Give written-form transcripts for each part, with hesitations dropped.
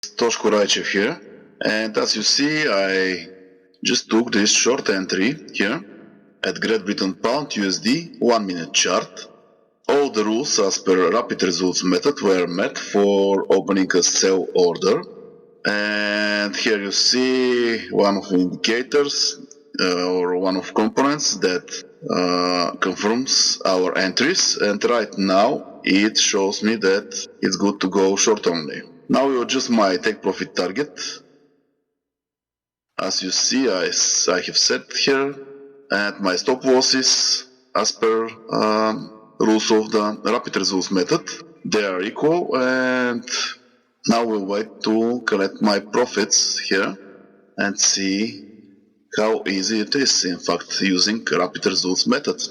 Toshko Raichev here, and as you see, I just took this short entry here at Great Britain Pound USD 1 minute chart. All the rules as per rapid results method were met for opening a sell order, and here you see one of the indicators or one of components that confirms our entries, and right now it shows me that it's good to go short only. Now we adjust my take profit target. As you see, I have set here, and my stop losses as per rules of the rapid results method. They are equal, and now we'll wait to collect my profits here and see how easy it is, in fact, using rapid results method.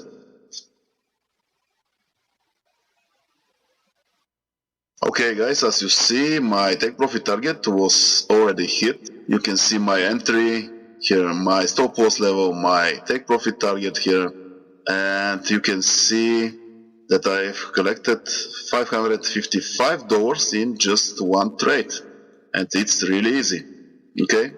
Okay guys, as you see, my take profit target was already hit. You can see my entry here, my stop loss level, my take profit target here, and you can see that I've collected $555 in just one trade, and it's really easy. Okay.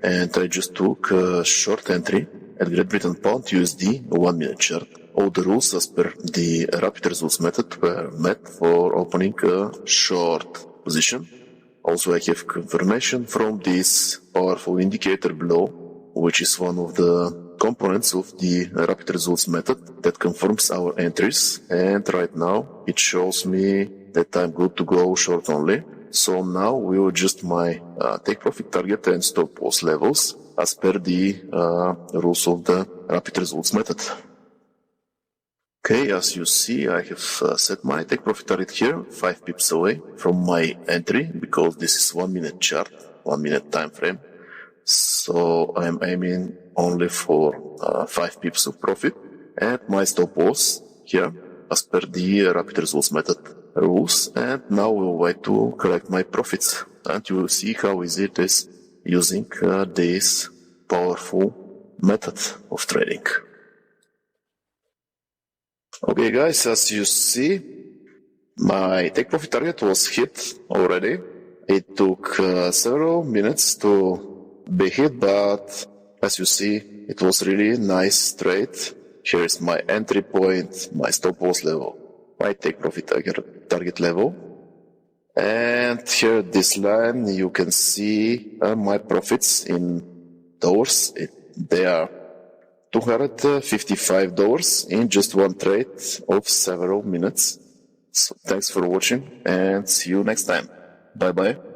And I just took a short entry at Great Britain Pound USD 1 minute chart. All the rules as per the rapid results method were met for opening a short position. Also, I have confirmation from this powerful indicator below, which is one of the components of the rapid results method that confirms our entries. And right now it shows me that I'm good to go short only. So now we will adjust my take profit target and stop loss levels as per the rules of the rapid results method. Okay, as you see, I have set my take profit target here, 5 pips away from my entry, because this is 1 minute chart, 1 minute time frame. So I'm aiming only for 5 pips of profit, and my stop loss here as per the rapid results method rules. And now we'll wait to collect my profits, and you will see how easy it is using this powerful method of trading. Okay guys, as you see, my take profit target was hit already. It took several minutes to be hit, but as you see, it was really nice trade. Here is my entry point, my stop loss level, my take profit target level. And here this line, you can see my profits in dollars. They are $255 in just one trade of several minutes. So thanks for watching, and see you next time. Bye bye.